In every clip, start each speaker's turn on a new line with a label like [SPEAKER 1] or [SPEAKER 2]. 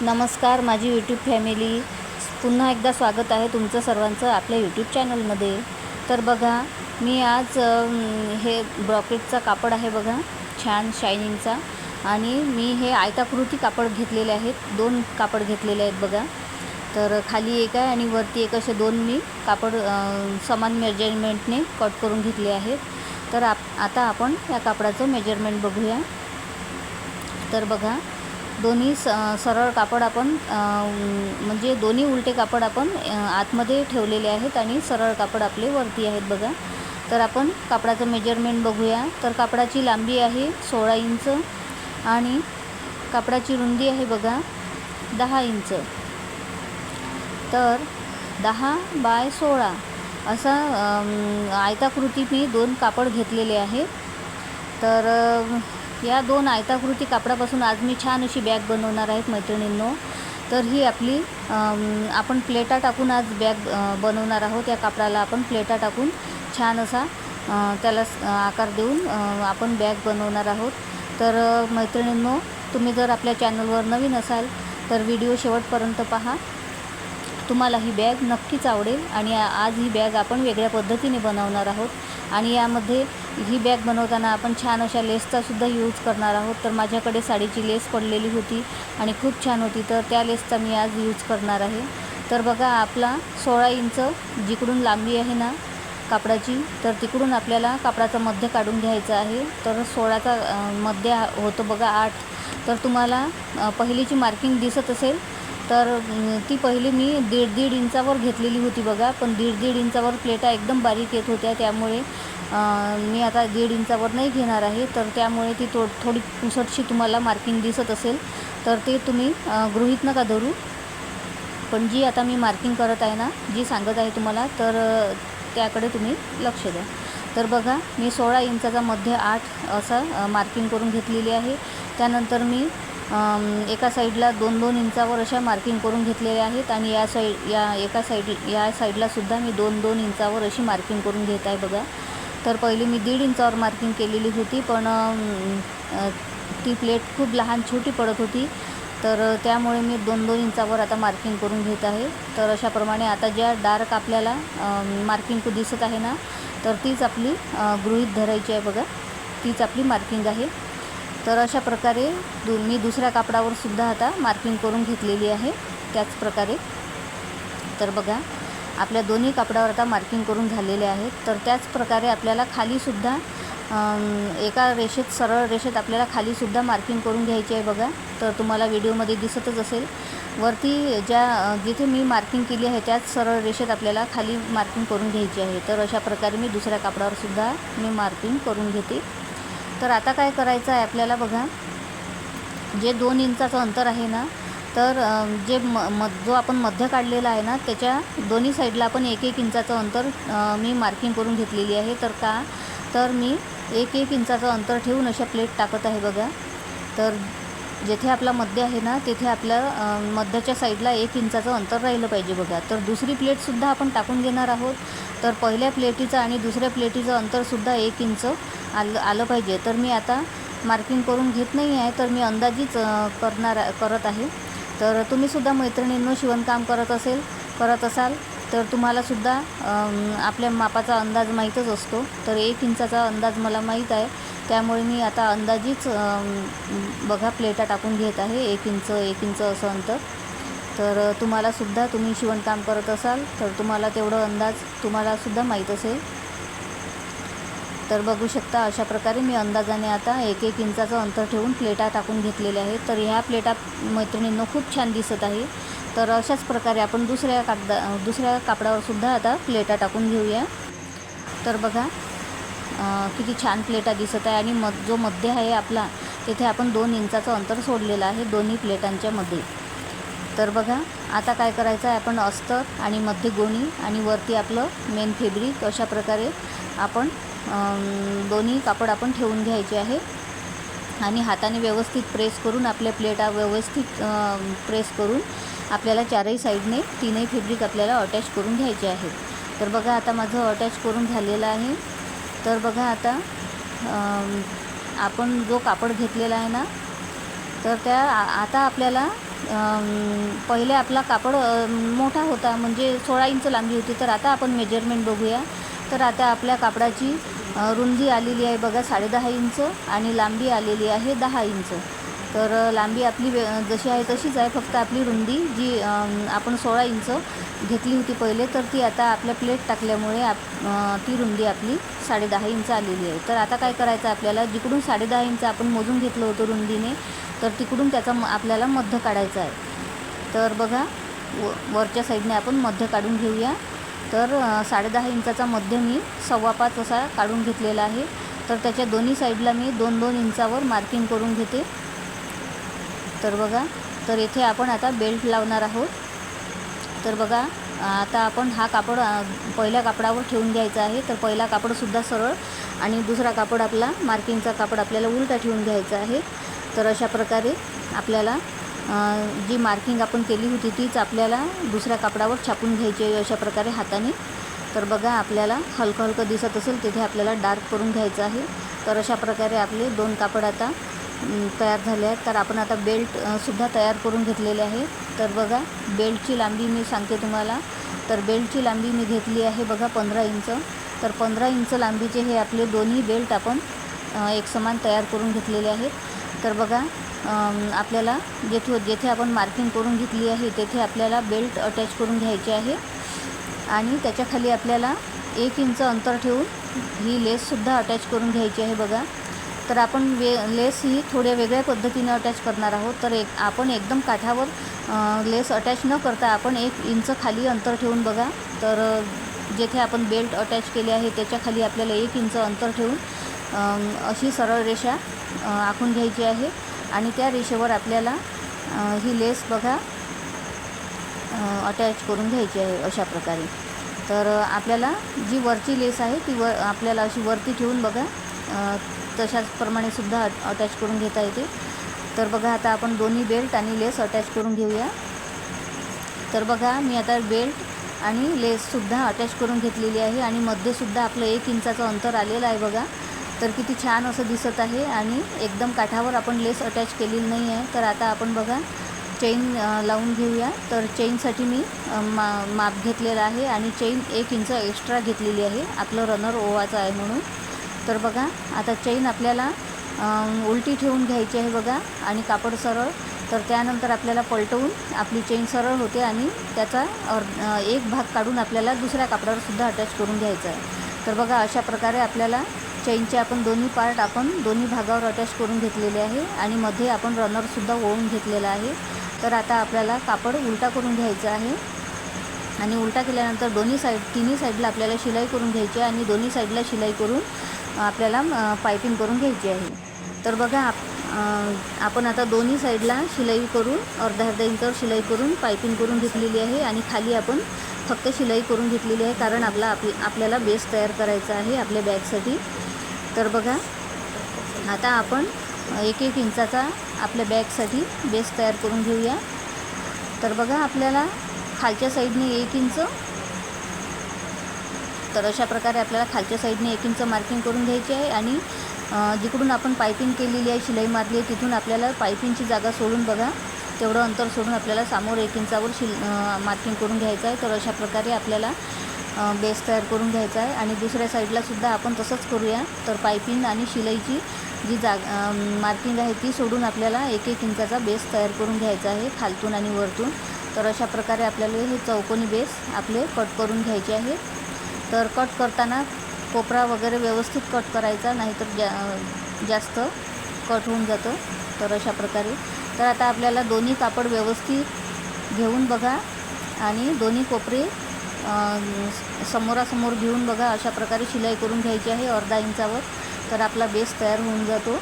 [SPEAKER 1] नमस्कार माझी YouTube family, पुन्हा एकदा स्वागत आहे तुमचं सर्वांचं आपल्या यूट्यूब चॅनलमध्ये. तर बघा, मी आज हे ब्रॉकेटचा कापड आहे बघा, छान शायनिंगचा. आणि मी हे आयताकृती कापड घेतलेले आहेत, 2 कापड घेतलेले आहेत बघा. तर खाली एक आहे आणि वरती एक, असे 2 मी कापड समान मेजरमेंटने कट करून घेतले आहेत. तर आता आपण या कापडाचं मेजरमेंट बघूया. तर बघा, दोन्ही सरळ कापड आपण म्हणजे दोन्ही उलटे कापड आपण आतमध्ये ठेवलेले आहेत आणि सरळ कापड आपले वरती आहेत बघा. तर आपण कापडाचं मेजरमेंट बघूया. तर कापडाची लांबी आहे 16 इंच आणि कापडाची रुंदी आहे बघा 10 इंच. तर 10 बाय 16 असा आयताकृती मी 2 कापड घेतलेले आहे. तर या 2 आयताकृती कापडापासून आज मी छान अशी बॅग बनवणार आहेत मैत्रिणींनो. तर ही आपली आपण प्लेटा टाकून आज बॅग बनवणार आहोत. या कापडाला आपण प्लेटा टाकून छान असा त्याला आकार देऊन आपण बॅग बनवणार आहोत. तर मैत्रिणींनो, तुम्ही जर आपल्या चॅनलवर नवीन असाल तर व्हिडिओ शेवटपर्यंत पहा, तुम्हाला ही बॅग नक्कीच आवडेल. आणि आज ही बॅग आपण वेगळ्या पद्धतीने बनवणार आहोत. आणि यामध्ये ही बॅग बनवताना आपण छान अशा लेसचासुद्धा यूज करणार आहोत. तर माझ्याकडे साडीची लेस पडलेली होती आणि खूप छान होती, तर त्या लेसचा मी आज यूज करणार आहे. तर बघा, आपला 16 इंच जिकडून लांबी आहे ना कापडाची, तर तिकडून आपल्याला कापडाचं मध्य काढून घ्यायचं आहे. तर 16चा मध्य होतं बघा 8. तर तुम्हाला पहिलीची मार्किंग दिसत असेल, तर ती पहिली मी 1.5 इंचावर घेतलेली होती बघा. पण 1.5 इंचावर प्लेटा एकदम बारीक येत होत्या, त्यामुळे मी आता 1.5 इंचावर नाही घेणार आहे. तर त्यामुळे ती थोडी पुसटशी तुम्हाला मार्किंग दिसत असेल, तर ते तुम्ही गृहीत नका धरू. पण जी आता मी मार्किंग करत आहे ना, जी सांगत आहे तुम्हाला, तर त्याकडे तुम्ही लक्ष द्या. तर बघा, मी 16 इंचाचा मध्य 8 असं मार्किंग करून घेतलेली आहे. त्यानंतर मी एका साईडला 2-2 इंचावर अशा मार्किंग करून घेतलेल्या आहेत. आणि या साईडलासुद्धा मी 2-2 इंचावर अशी मार्किंग करून घेत आहे बघा. तर पहिली मी 1.5 इंचावर मार्किंग केलेली होती, पण ती प्लेट खूप लहान छोटी पडत होती, तर त्यामुळे मी 2-2 इंचावर आता मार्किंग करून घेत आहे. तर अशाप्रमाणे आता ज्या डार्क आपल्याला मार्किंग दिसत आहे ना, तर तीच आपली गृहीत धरायची आहे बघा, तीच आपली मार्किंग आहे. तर अशा प्रकारे मी दुसऱ्या कापडावर सुद्धा आता मार्किंग करून घेतलेली आहे त्याच प्रकारे. तर बघा, आपल्या दोन्ही कापडावर आता मार्किंग करून झालेले आहेत. तर त्याच प्रकारे आपल्याला खालीसुद्धा एका रेषेत, सरळ रेषेत आपल्याला खालीसुद्धा मार्किंग करून घ्यायची आहे बघा. तर तुम्हाला व्हिडिओमध्ये दिसतच असेल, वरती जिथे मी मार्किंग केली आहे त्याच सरळ रेषेत आपल्याला खाली मार्किंग करून घ्यायची आहे. तर अशा प्रकारे मी दुसऱ्या कापडावर सुद्धा मी मार्किंग करून घेते. तर आता काय करायचं आहे आपल्याला बघा, जे 2 इंचाचं अंतर आहे ना, तर जो आपण मध्य काढलेला आहे ना, त्याच्या दोन्ही साईडला आपण 1-1 इंचाचं अंतर मी मार्किंग करून घेतलेली आहे. तर मी 1-1 इंचाचं अंतर ठेवून अशा प्लेट टाकत आहे बघा. तर जेथे आपला मध्य आहे ना, तेथे आपल्या मध्याच्या साईडला 1 इंचाचं अंतर राहिलं पाहिजे बघा. तर दुसरी प्लेटसुद्धा आपण टाकून घेणार आहोत. तर पहिल्या प्लेटीचं आणि दुसऱ्या प्लेटीचं अंतरसुद्धा 1 इंच आलं पाहिजे. तर मी आता मार्किंग करून घेत नाही आहे, तर मी अंदाजीच करत आहे. तर तुम्हीसुद्धा मैत्रिणींनो शिवणकाम करत असाल तर तुम्हालासुद्धा आपल्या मापाचा अंदाज माहीतच असतो. तर 1 इंचाचा अंदाज मला माहीत आहे, त्यामुळे मी आता अंदाजीच बघा प्लेटा टाकून घेत आहे, 1 इंच असं अंतर. तर तुम्ही शिवणकाम करत असाल तर तुम्हाला तेवढं अंदाज तुम्हालासुद्धा माहीत असेल. तर बघू शकता, अशा प्रकारे मी अंदाजाने आता 1-1 इंचाचं अंतर ठेवून प्लेटा टाकून घेतलेल्या आहेत. तर ह्या प्लेटा मैत्रिणींनो खूप छान दिसत आहे. तर अशाच प्रकारे आपण दुसऱ्या कापडावरसुद्धा आता प्लेटा टाकून घेऊया. तर बघा, किती छान प्लेटा दिसत आहे. आणि जो मध्य आहे आपला, तेथे आपण 2 इंचाचं अंतर सोडलेलं आहे दोन्ही प्लेटांच्या मध्ये. तर बघा, आता काय करायचं आहे, आपण अस्तर आणि मध्य गोणी आणि वरती आपलं मेन फॅब्रिक, अशा प्रकारे आपण दोन्ही कापड आपण ठेवून घ्यायचे आहे. आणि हाताने व्यवस्थित प्रेस करून आपल्या प्लेटा व्यवस्थित प्रेस करून आपल्याला चारही साईडने 3ही फॅब्रिक आपल्याला अटॅच करून घ्यायचे आहे. तर बघा, आता माझं अटॅच करून झालेलं आहे. तर बघा, आता आपण जो कापड घेतलेला आहे ना, तर आता आपल्याला पहिले आपला कापड मोठा होता, म्हणजे 16 इंच लांबी होती. तर आता आपण मेजरमेंट बघूया. तर आता आपल्या कापडाची रुंदी आलेली आहे बघा 10.5 इंच आणि लांबी आलेली आहे 10 इंच. तर लांबी आपली जशी आहे तशीच आहे, फक्त आपली रुंदी जी आपण 16 इंच घेतली होती पहिले, तर ती आता आपल्या प्लेट टाकल्यामुळे ती रुंदी आपली 10.5 इंच आलेली आहे. तर आता काय करायचं आपल्याला, जिकडून 10.5 इंच आपण मोजून घेतलं होतं रुंदीने, तर तिकडून त्याचा आपल्याला मध्य काढायचा आहे. तर बघा वरच्या साईडने आपण मध्य काढून घेऊया. तर 10.5 इंचाचा मध्य मी 5.25 असा काढून घेतलेला आहे. तर त्याच्या दोन्ही साईडला मी 2-2 इंचावर मार्किंग करून घेते. तर बघा, तर इथे आपण आता बेल्ट लावणार आहोत. तर बघा आता आपण हा कापड पहिल्या कापडावर ठेवून घ्यायचा आहे. तर पहिला कापडसुद्धा सरळ आणि दुसरा कापड आपला मार्किंगचा कापड आपल्याला उलटा ठेवून घ्यायचा आहे. तर अशा प्रकारे आपल्याला जी मार्किंग आपण केली होती तीच आपल्याला दुसऱ्या कापडावर छापून घ्यायची आहे अशा प्रकारे हाताने. तर बघा आपल्याला हलकं हलकं दिसत असेल तिथे आपल्याला डार्क करून घ्यायचं आहे. तर अशा प्रकारे आपले 2 कापड आता तयार झाले आहेत. तर आपण आता बेल्टसुद्धा तयार करून घेतलेले आहे. तर बघा बेल्टची लांबी मी सांगते तुम्हाला. तर बेल्टची लांबी मी घेतली आहे बघा 15 इंच. तर 15 इंच लांबीचे हे आपले दोन्ही बेल्ट आपण एकसमान तयार करून घेतलेले आहेत. तर बघा आपल्याला जेथे आपण मार्किंग करून घेतली आहे तेथे आपल्याला बेल्ट अटॅच करून घ्यायचे आहे आणि त्याच्याखाली आपल्याला 1 इंच अंतर ठेवून ही लेससुद्धा अटॅच करून घ्यायची आहे बघा. तर आपण लेस ही थोड्या वेगळ्या पद्धतीने अटॅच करणार आहोत. तर आपण एकदम काठावर लेस अटॅच न करता आपण 1 इंच खाली अंतर ठेवून बघा. तर जेथे आपण बेल्ट अटॅच केले आहे त्याच्याखाली आपल्याला 1 इंच अंतर ठेवून अशी सरळ रेषा आखून घ्यायची आहे आणि त्या रेषेवर आपल्याला ही लेस बघा अटॅच करून घ्यायची आहे अशा प्रकारे. तर आपल्याला जी वरची लेस आहे ती आपल्याला अशी वरती ठेवून बघा तशाचप्रमाणे सुद्धा अटॅच करून घेता येते. तर बघा आता आपण दोन्ही बेल्ट आणि लेस अटॅच करून घेऊया. तर बघा मी आता बेल्ट आणि लेससुद्धा अटॅच करून घेतलेली आहे आणि मध्येसुद्धा आपलं 1 इंचाचं अंतर आलेलं आहे बघा. तर किती छान असं दिसत आहे आणि एकदम काठावर आपण लेस अटॅच केलेली नाही आहे. तर आता आपण बघा चेन लावून घेऊया. तर चेनसाठी मी माप घेतलेलं आहे आणि चेन 1 इंच एक्स्ट्रा घेतलेली आहे, आपलं रनर ओवाचं आहे म्हणून. तर बघा आता चेन आपल्याला उलटी ठेवून घ्यायची आहे बघा आणि कापड सरळ. तर त्यानंतर आपल्याला पलटवून आपली चेन सरळ होते आणि त्याचा एक भाग काढून आपल्याला दुसऱ्या कापडावरसुद्धा अटॅच करून घ्यायचा आहे. तर बघा अशा प्रकारे आपल्याला चेनचे आपण दोन्ही पार्ट आपण दोन्ही भागावर अटॅच करून घेतलेले आहे आणि मध्ये आपण रनरसुद्धा ओवून घेतलेला आहे. तर आता आपल्याला कापड उलटा करून घ्यायचं आहे आणि उलटा केल्यानंतर तिन्ही साईडला आपल्याला शिलाई करून घ्यायची आहे आणि दोन्ही साईडला शिलाई करून आपल्याला पायपिंग करून घ्यायची आहे. तर बघा आपण आता दोन्ही साईडला शिलाई करून अर्धा इंचावर शिलाई करून पायपिंग करून घेतलेली आहे आणि खाली आपण फक्त शिलाई करून घेतलेली आहे, कारण आपल्याला बेस तयार करायचा आहे आपल्या बॅगसाठी. तर बघा आता आपण 1-1 इंचाचा आपल्या बॅगसाठी बेस तयार करून घेऊया. तर बघा आपल्याला खालच्या साईडने 1 इंच, तर अशा प्रकारे आपल्याला खालच्या साईडने 1 इंच मार्किंग करून घ्यायची आहे आणि जिकडून आपण पायपिंग केलेली आहे शिलाई मारली आहे तिथून आपल्याला पायपिंगची जागा सोडून बघा तेवढं अंतर सोडून आपल्याला समोर 1 इंचावर मार्किंग करून घ्यायचं आहे. तर अशा प्रकारे आपल्याला बेस तयार करून घ्यायचा आहे आणि दुसऱ्या साईडलासुद्धा आपण तसंच करूया. तर पायपिंग आणि शिलाईची जी मार्किंग आहे ती सोडून आपल्याला 1-1 इंचाचा बेस तयार करून घ्यायचा आहे खालतून आणि वरतून. तर अशा प्रकारे आपल्याला हे चौकोनी बेस आपले कट करून घ्यायचे आहे. तर कट करताना कोपरा वगैरे व्यवस्थित कट करायचा, नाहीतर जास्त कट होऊन जातं. तर अशा प्रकारे तर आता आपल्याला दोन्ही कापड व्यवस्थित घेऊन बघा आणि दोन्ही कोपरे समोरासमोर घेऊन बघा अशा प्रकारे शिलाई करून घ्यायची आहे अर्धा इंचावर. तर आपला बेस तयार होऊन जातो.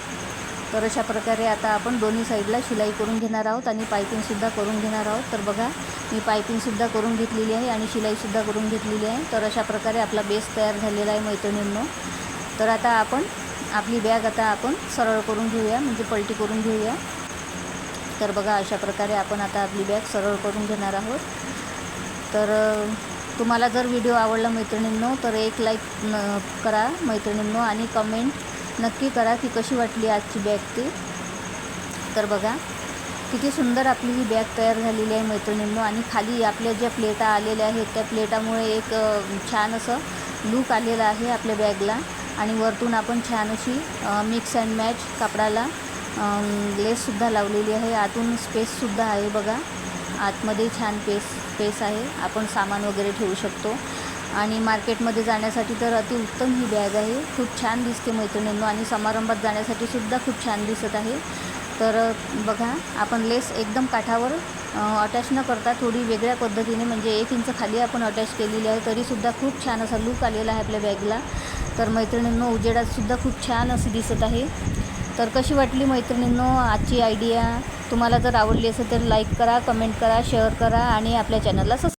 [SPEAKER 1] तर अशा प्रकारे आता आपण दोन्ही साईडला शिलाई करून घेणार आहोत आणि पायपिंगसुद्धा करून घेणार आहोत. तर बघा मी पायपिंगसुद्धा करून घेतलेली आहे आणि शिलाईसुद्धा करून घेतलेली आहे. तर अशा प्रकारे आपला बेस तयार झालेला आहे मैत्रिणींनो. तर आता आपण आपली बॅग आता आपण सरळ करून घेऊया, म्हणजे पलटी करून घेऊया. तर बघा अशा प्रकारे आपण आता आपली बॅग सरळ करून घेणार आहोत. तर तुम्हाला जर व्हिडिओ आवडला मैत्रिणींनो तर एक लाईक करा मैत्रिणींनो आणि कमेंट नक्की करा की कशी वाटली आजची बॅग ती. तर बघा किती सुंदर आपली ही बॅग तयार झालेली आहे मैत्रिणींनो. आणि खाली आपल्या ज्या प्लेटा आलेल्या आहेत त्या प्लेटामुळे एक छान असं लूक आलेला आहे आपल्या बॅगला. आणि वरतून आपण छान अशी मिक्स अँड मॅच कापडाला लेससुद्धा लावलेली आहे. आतून स्पेससुद्धा आहे बघा. आतमध्ये छान स्पेस आहे, आपण सामान वगैरे ठेवू शकतो. आणि मार्केटमध्ये जाण्यासाठी तर अतिउत्तम ही बॅग आहे. खूप छान दिसते मैत्रिणींनो. आणि समारंभात जाण्यासाठी सुद्धा खूप छान दिसत आहे. तर बघा, आपण लेस एकदम काठावर अटॅच न करता थोडी वेगळ्या पद्धतीने म्हणजे 1 इंच खाली आपण अटॅच केलेली आहे, तरीसुद्धा खूप छान असा लूक आलेला आहे आपल्या बॅगला. तर मैत्रिणींनो, उजेडातसुद्धा खूप छान अशी दिसत आहे. तर कशी वाटली मैत्रिणींनो आजची आयडिया? तुम्हाला जर आवडली असेल तर लाईक करा, कमेंट करा, शेअर करा आणि आपल्या चॅनलला